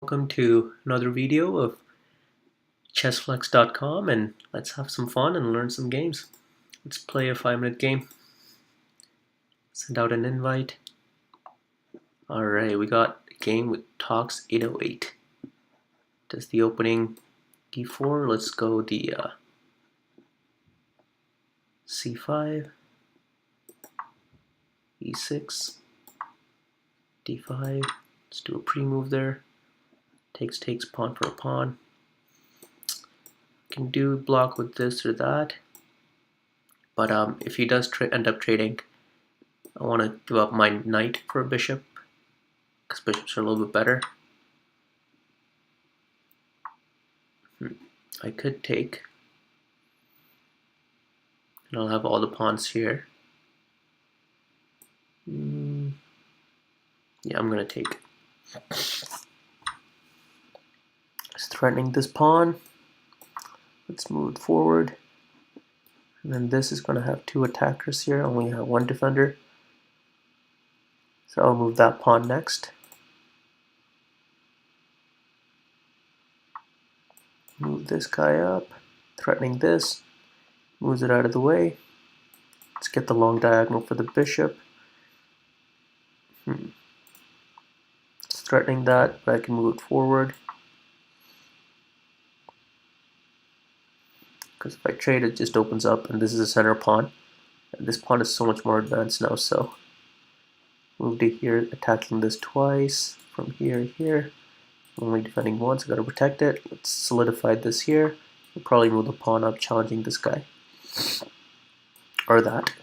Welcome to another video of chessflex.com, and let's have some fun and learn some games. Let's play a 5-minute game. Send out an invite. Alright, we got a game with Talks 808. Does the opening d4? Let's go the c5, e6, d5. Let's do a pre-move there. Takes, pawn for a pawn. Can do block with this or that, but if he does end up trading, I want to give up my knight for a bishop because bishops are a little bit better. I could take, and I'll have all the pawns here. Yeah, I'm gonna take. It's threatening this pawn. Let's move it forward. And then this is gonna have two attackers here. I only have one defender. So I'll move that pawn next. Move this guy up, threatening this. Moves it out of the way. Let's get the long diagonal for the bishop. It's threatening that, but I can move it forward. Because if I trade, it just opens up, and this is a center pawn. And this pawn is so much more advanced now, so move to here, attacking this twice, from here to here. Only defending once, I gotta protect it. Let's solidify this here. We'll probably move the pawn up, challenging this guy. Or that.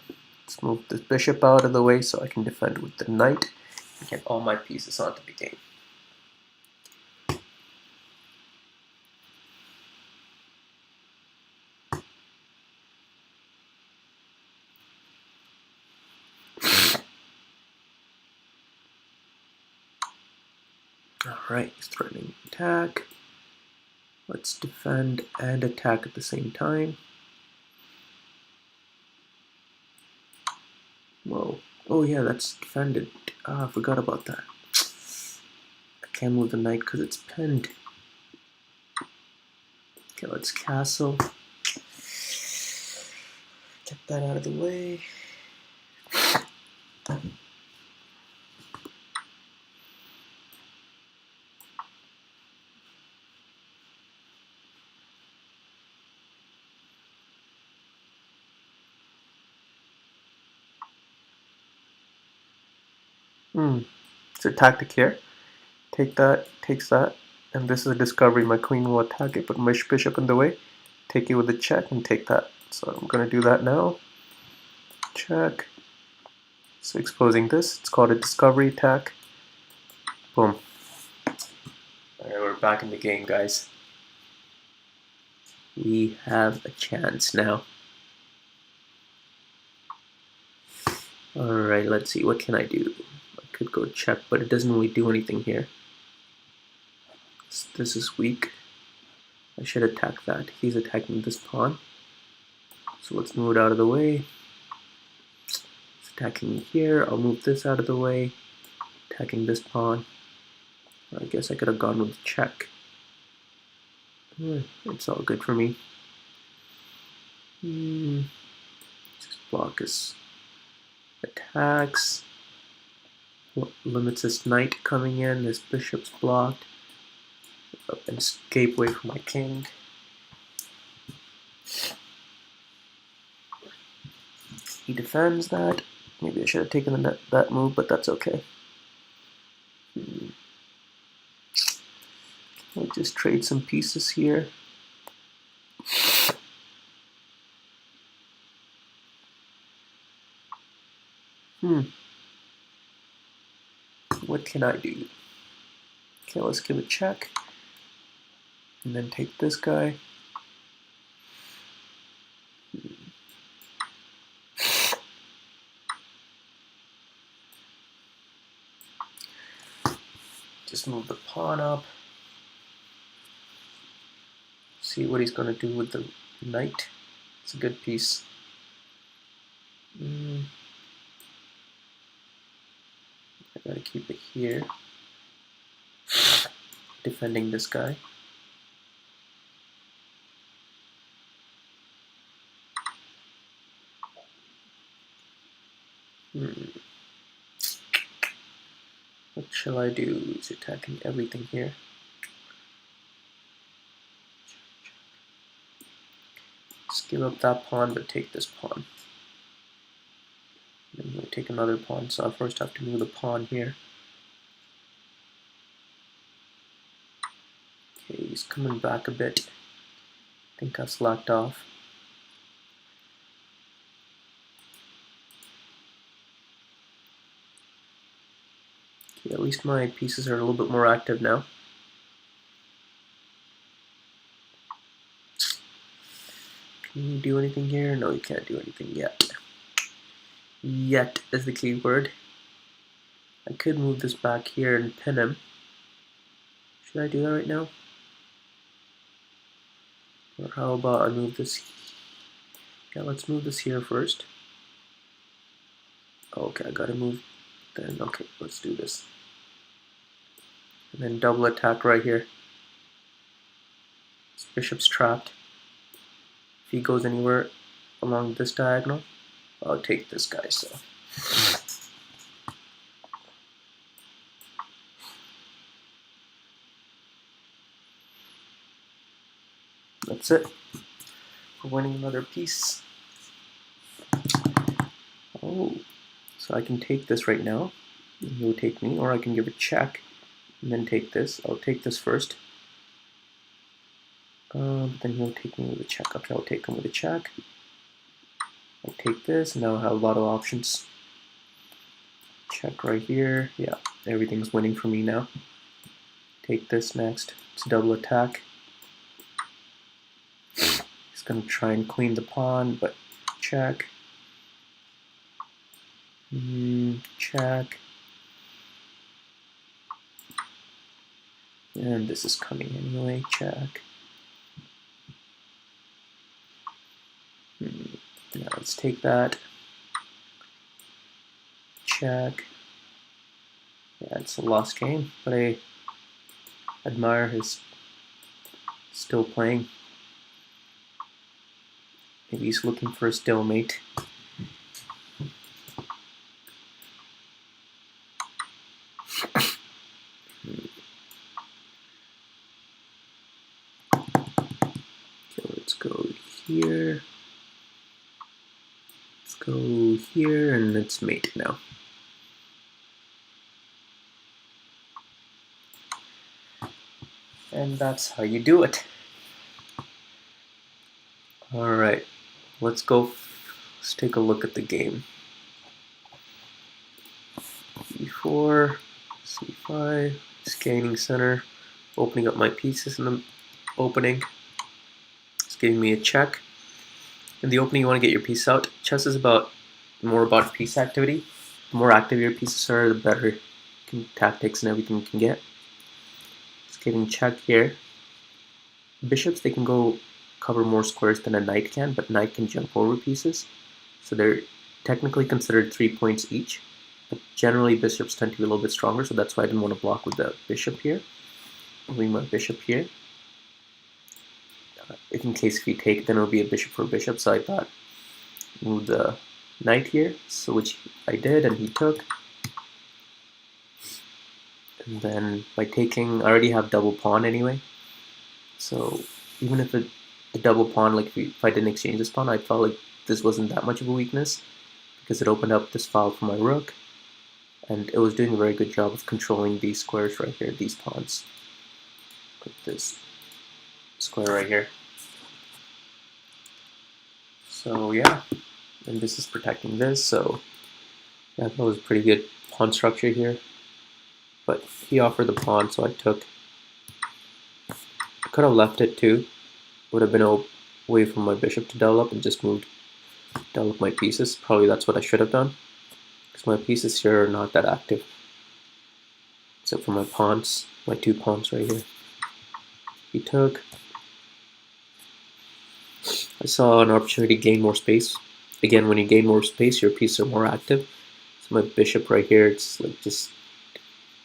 Let's move this bishop out of the way so I can defend with the knight and get all my pieces onto the game. Alright, he's threatening attack. Let's defend and attack at the same time. Whoa. Oh yeah, that's defended. I forgot about that. I can't move the knight because it's pinned. Okay, let's castle. Get that out of the way. It's a tactic here. Take that, takes that, and this is a discovery. My queen will attack it, put my bishop in the way, take it with a check, and take that. So I'm going to do that now. Check. So exposing this, it's called a discovery attack. Boom. Alright, we're back in the game, guys. We have a chance now. Alright, let's see, what can I do? I could go check, but it doesn't really do anything here. This is weak. I should attack that. He's attacking this pawn. So let's move it out of the way. It's attacking me here. I'll move this out of the way. Attacking this pawn. I guess I could have gone with the check. It's all good for me. Just block his attacks. Limits his knight coming in. His bishop's blocked. Up and escape away from my king. He defends that. Maybe I should have taken that move, but that's okay. I'll just trade some pieces here. What can I do? Okay, let's give a check. And then take this guy. Just move the pawn up. See what he's going to do with the knight. It's a good piece. I gotta keep it here. defending this guy. What shall I do? He's attacking everything here. Just give up that pawn, but take this pawn. Then he'll take another pawn, so I first have to move the pawn here. Okay, he's coming back a bit. I think I slacked off. Okay, at least my pieces are a little bit more active now. Can you do anything here? No, you can't do anything yet. Yet is the key word. I could move this back here and pin him. Should I do that right now? Or how about I move this? Yeah, let's move this here first. Okay, I gotta move then. Okay, let's do this. And then double attack right here. This bishop's trapped. If he goes anywhere along this diagonal, I'll take this guy, so. That's it. We're winning another piece. Oh, so I can take this right now, and he'll take me, or I can give a check, and then take this. I'll take this first. But then he'll take me with a check. Okay, I'll take him with a check. I'll take this, and now I have a lot of options. Check right here. Yeah, everything's winning for me now. Take this next. It's a double attack. He's gonna try and queen the pawn, but check. Check. And this is coming anyway. Check. Now let's take that. Check. Yeah, it's a lost game, but I admire his still playing. Maybe he's looking for a stalemate. Okay, let's go here. Let's go here, and let's mate now. And that's how you do it. Alright, let's go. Let's take a look at the game. E4, C5, scanning center, opening up my pieces in the opening. It's giving me a check. In the opening, you want to get your piece out. Chess is more about piece activity. The more active your pieces are, the better tactics and everything you can get. It's getting check here. Bishops, they can go cover more squares than a knight can, but knight can jump over pieces. So they're technically considered 3 points each. But generally, bishops tend to be a little bit stronger, so that's why I didn't want to block with the bishop here. Moving my bishop here. If in case if you take, then it'll be a bishop for a bishop, so I thought move the knight here, so which I did, and he took. And then by taking, I already have double pawn anyway, so even if the double pawn, like if I didn't exchange this pawn, I felt like this wasn't that much of a weakness, because it opened up this file for my rook, and it was doing a very good job of controlling these squares right here, these pawns. Like this square right here. So yeah, and this is protecting this, so yeah, that was a pretty good pawn structure here. But he offered the pawn, so I took. I could have left it too. Would have been away from my bishop to double up and just double up my pieces. Probably that's what I should have done, because my pieces here are not that active, except for my pawns, my 2 pawns right here. He took. I saw an opportunity to gain more space. Again, when you gain more space, your pieces are more active. So my bishop right here, it's like just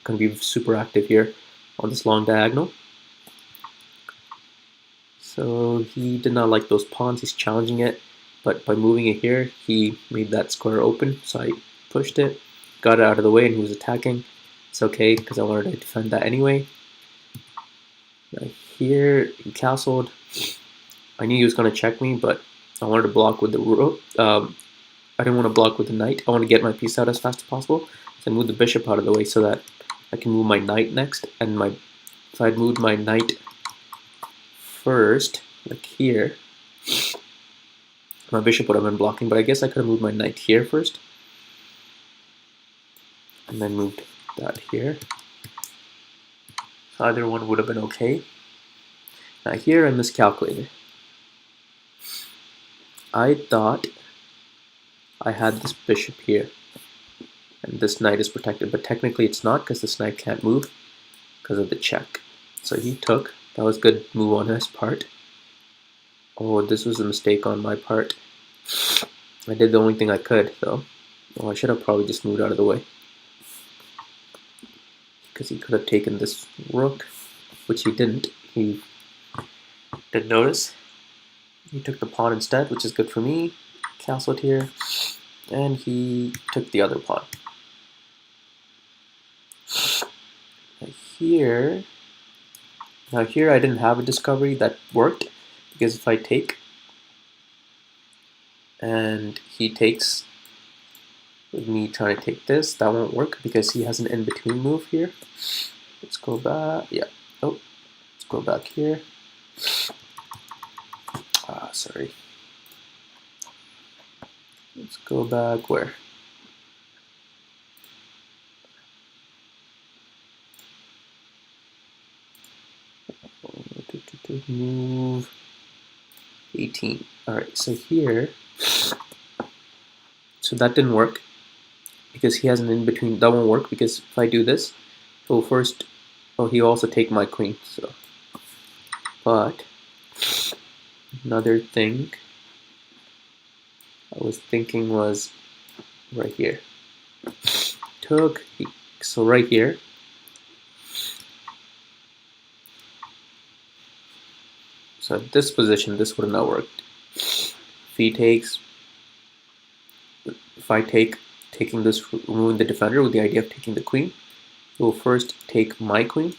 gonna be super active here. on this long diagonal. So he did not like those pawns, he's challenging it, but by moving it here, he made that square open, so I pushed it, got it out of the way, and he was attacking. It's okay, because I wanted to defend that anyway. Now here, he castled. I knew he was going to check me, but I wanted to block with the rook. I didn't want to block with the knight. I want to get my piece out as fast as possible. So I moved the bishop out of the way so that I can move my knight next. And if I'd moved my knight first, like here, my bishop would have been blocking. But I guess I could have moved my knight here first. And then moved that here. So either one would have been okay. Now here I miscalculated. I thought I had this bishop here, and this knight is protected, but technically it's not because this knight can't move because of the check. So he took. That was a good move on his part. Oh, this was a mistake on my part. I did the only thing I could, though. Oh, I should have probably just moved out of the way, because he could have taken this rook, which he didn't. He didn't notice. He took the pawn instead, which is good for me. Castled here, and he took the other pawn. Now here I didn't have a discovery that worked, because if I take and he takes with me trying to take this, that won't work because he has an in-between move here. Let's go back. Yeah. Oh, let's go back here. Sorry. Let's go back where? Move 18. Alright, so here, so that didn't work because he has an in-between. That won't work because if I do this, he'll first, oh, he'll also take my queen. So, but another thing I was thinking was right here. So right here, so at this position, this would have not worked. If I taking this, removing the defender with the idea of taking the queen, he will first take my queen,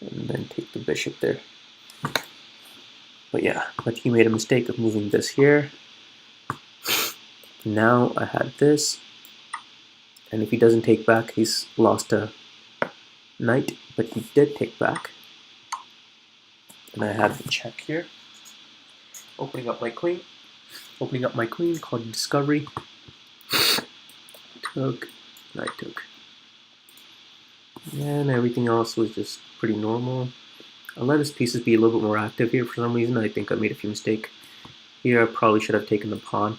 and then take the bishop there. But yeah, but he made a mistake of moving this here. Now I had this, and if he doesn't take back, he's lost a knight, but he did take back. And I have the check here. Opening up my queen, called discovery. Took, knight took. And everything else was just pretty normal. I let his pieces be a little bit more active here for some reason. I think I made a few mistakes. Here I probably should have taken the pawn.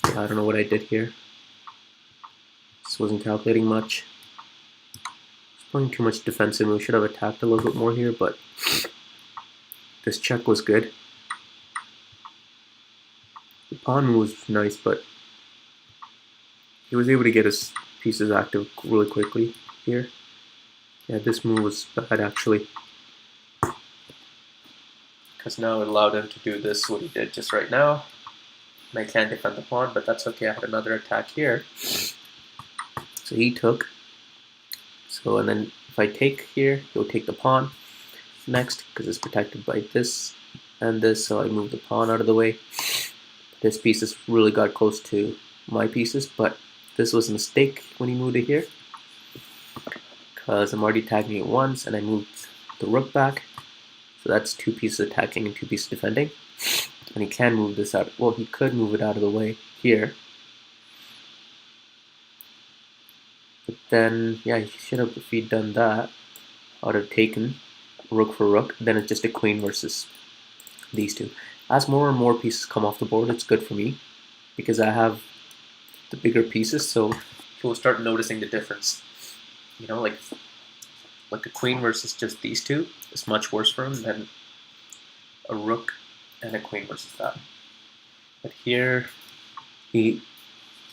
I don't know what I did here. This wasn't calculating much. Playing too much defensive. We should have attacked a little bit more here, but this check was good. The pawn move was nice, but he was able to get his pieces active really quickly here. Yeah, this move was bad actually, because now it allowed him to do this, what he did just right now. And I can't defend the pawn, but that's okay. I had another attack here. So he took. So, and then if I take here, he'll take the pawn next, because it's protected by this and this, so I move the pawn out of the way. This pieces really got close to my pieces, but this was a mistake when he moved it here, because I'm already attacking it once, and I moved the rook back. So that's two pieces attacking and two pieces defending. And he can move this out. Well, he could move it out of the way here. But then, yeah, he should have, if he'd done that, I would have taken rook for rook. Then it's just a queen versus these two. As more and more pieces come off the board, it's good for me, because I have the bigger pieces, so he'll start noticing the difference. You know, like a queen versus just these two is much worse for him than a rook and a queen versus that. But here, he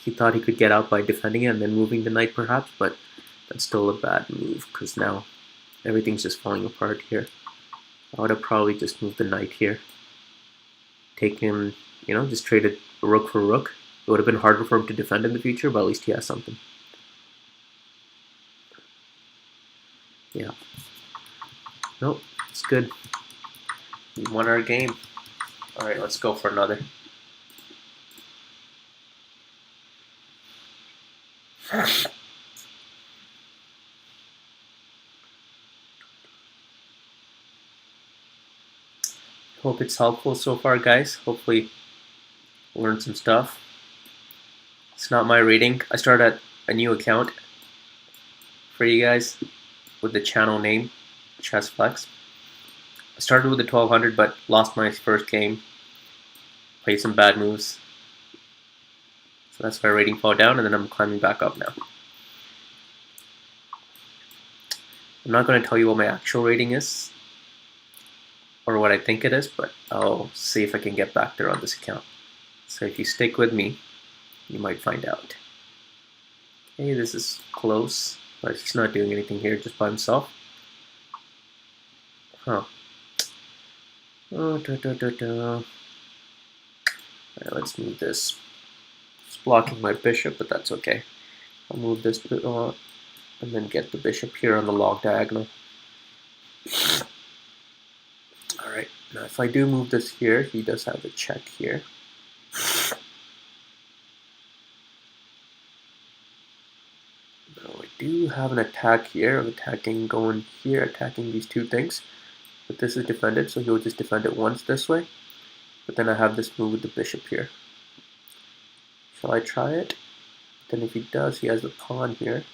thought he could get out by defending it and then moving the knight perhaps, but That's still a bad move because now everything's just falling apart here. I would have probably just moved the knight here. Taken, just traded rook for rook. It would have been harder for him to defend in the future, but at least he has something. Yeah. Nope, it's good. We won our game. Alright, let's go for another. Hope it's helpful so far, guys. Hopefully learn some stuff. It's not my rating. I started a new account for you guys with the channel name Chess Flex. I started with the 1200 but lost my first game. Played some bad moves. So that's why rating fell down, and then I'm climbing back up now. I'm not going to tell you what my actual rating is or what I think it is, but I'll see if I can get back there on this account. So if you stick with me, you might find out. Okay, this is close, but he's not doing anything here just by himself. Huh. Alright, let's move this. It's blocking my bishop, but that's okay. I'll move this and then get the bishop here on the long diagonal. Alright, now if I do move this here, he does have a check here. Now I do have an attack here, going here, attacking these two things. But this is defended, so he'll just defend it once this way. But then I have this move with the bishop here. Shall I try it? Then if he does, he has the pawn here.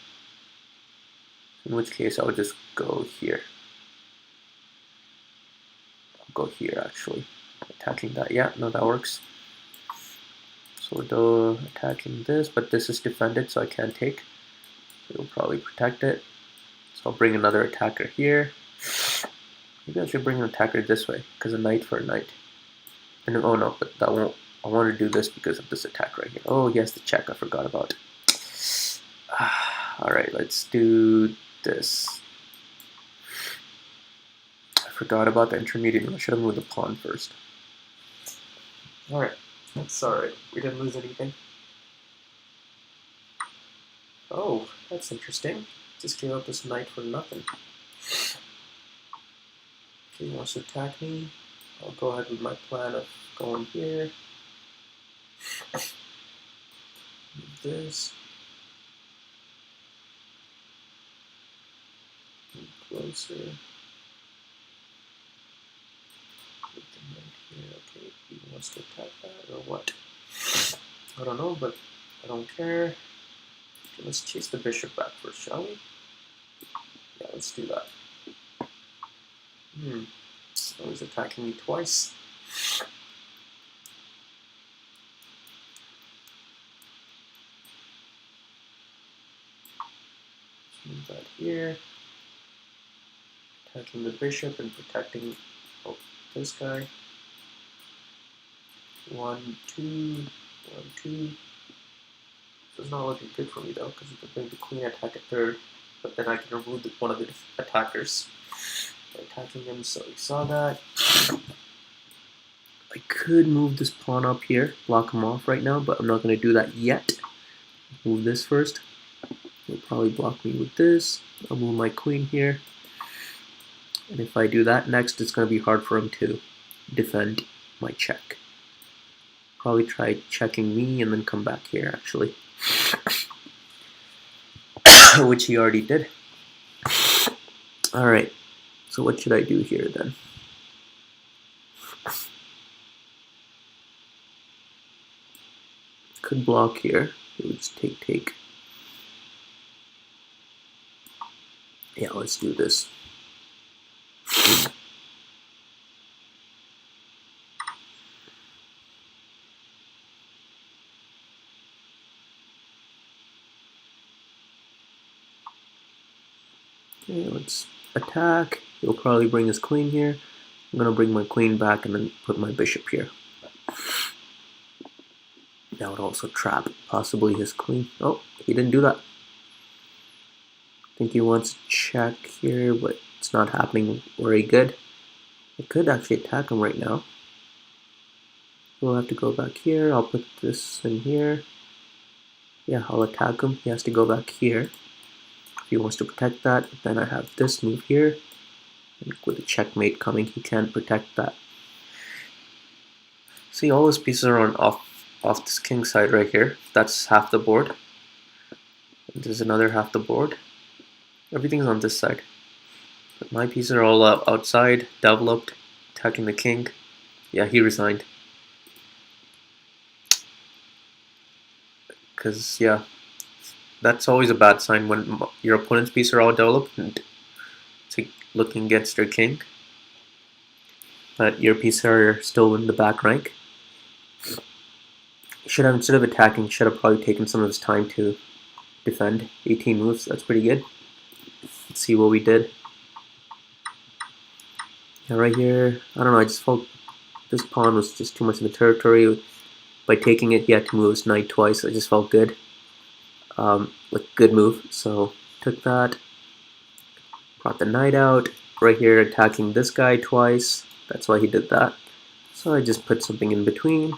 In which case I would just go here. I'll go here actually. Attacking that. Yeah, no, that works. So we're attacking this, but this is defended, so I can't take. So we'll probably protect it. So I'll bring another attacker here. Maybe I should bring an attacker this way, because a knight for a knight. And oh no, but that won't. I want to do this because of this attack right here. Oh, he has the check. I forgot about. Alright, let's do this. I forgot about the intermediate. I should have moved the pawn first. Alright, that's alright. We didn't lose anything. Oh, that's interesting. Just gave up this knight for nothing. Okay, he wants to attack me. I'll go ahead with my plan of going here. Move this. Move closer. Put the knight here. Okay, he wants to attack that or what? I don't know, but I don't care. Okay, let's chase the bishop back first, shall we? Yeah, let's do that. Oh, he's attacking me twice. Let's move that here. Attacking the bishop and protecting this guy. 1, 2, 1, 2. This is not looking good for me though, because you can bring the queen attack at third, but then I can remove one of the attackers. Attacking him, so he saw that. I could move this pawn up here, block him off right now, but I'm not going to do that yet. Move this first. He'll probably block me with this. I'll move my queen here. And if I do that next, it's going to be hard for him to defend my check. Probably try checking me and then come back here, actually. Which he already did. Alright. So what should I do here then? Could block here. It would just take. Yeah, let's do this. Okay, let's attack. He'll probably bring his queen here. I'm going to bring my queen back and then put my bishop here. That would also trap possibly his queen. Oh, he didn't do that. think he wants to check here, but it's not happening very good. I could actually attack him right now. We'll have to go back here. I'll put this in here. Yeah, I'll attack him. He has to go back here if he wants to protect that. Then I have this move here. And with the checkmate coming, he can't protect that. See, all his pieces are on off this king side right here. That's half the board. And there's another half the board. Everything's on this side. But my pieces are all outside, developed, attacking the king. Yeah, he resigned. Because, yeah, that's always a bad sign when your opponent's pieces are all developed and it's looking against their king. But your pieces are still in the back rank. Should have, instead of attacking, should have probably taken some of his time to defend. 18 moves, that's pretty good. Let's see what we did. Yeah, right here, I don't know, I just felt this pawn was just too much in the territory. By taking it, he had to move his knight twice. I just felt good. Like, good move. So, took that. Brought the knight out. Right here, attacking this guy twice. That's why he did that. So I just put something in between.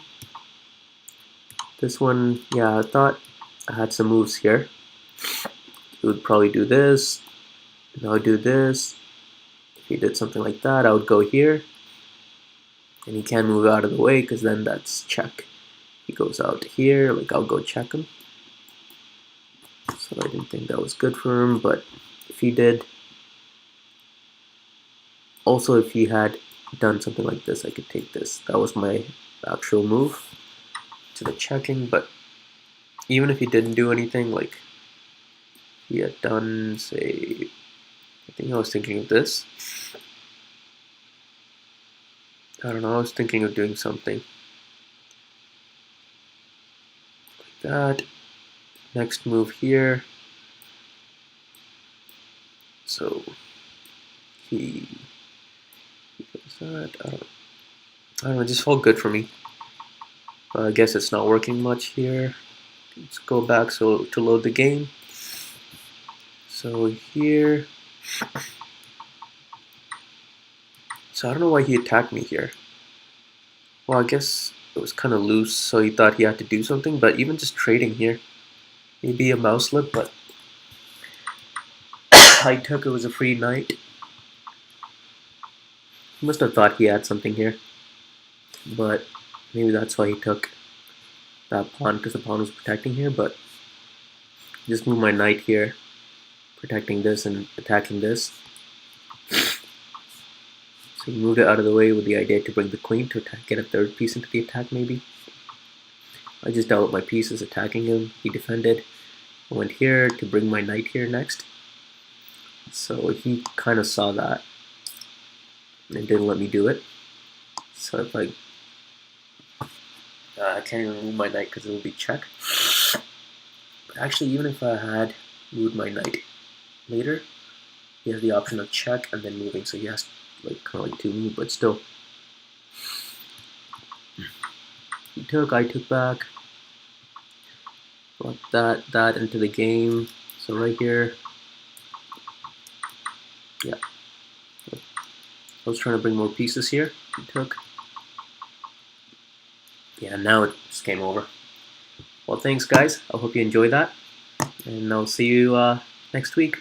This one, yeah, I thought I had some moves here. He would probably do this. And I would do this. If he did something like that, I would go here. And he can't move out of the way because then that's check. He goes out here, like I'll go check him. So I didn't think that was good for him, but if he did. Also, if he had done something like this, I could take this. That was my actual move to the checking, but even if he didn't do anything, like he had done, say, I think I was thinking of this. I don't know, I was thinking of doing something like that. Next move here. So he does that. I don't know, it just felt good for me. I guess it's not working much here. Let's go back to load the game. So here. So I don't know why he attacked me here. Well, I guess it was kind of loose, so he thought he had to do something, but even just trading here, maybe a mouse slip, but I took it was a free knight. He must have thought he had something here, but maybe that's why he took that pawn, because the pawn was protecting here, but just move my knight here, protecting this and attacking this. So he moved it out of the way with the idea to bring the queen to attack, get a third piece into the attack maybe. I just developed my pieces attacking him. He defended. I went here to bring my knight here next. So he kind of saw that and didn't let me do it. So if I can't even move my knight because it will be check. But actually, even if I had moved my knight later, he has the option of check and then moving. So he has like kind of like to move, but still. He took, I took back. Brought that into the game. So right here, yeah. I was trying to bring more pieces here. He took. Yeah, now it's game over. Well, thanks guys. I hope you enjoyed that, and I'll see you next week.